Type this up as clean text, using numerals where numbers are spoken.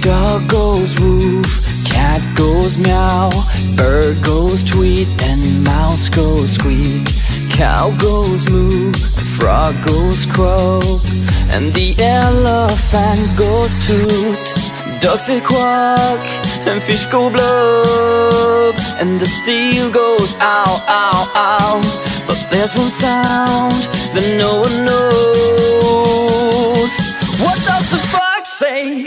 Dog goes woof, cat goes meow, bird goes tweet, and mouse goes squeak. Cow goes moo, frog goes croak, and the elephant goes toot. Ducks say quack, and fish go blub, and the seal goes ow, ow, ow. But there's one sound that no one knows. What does the fox say?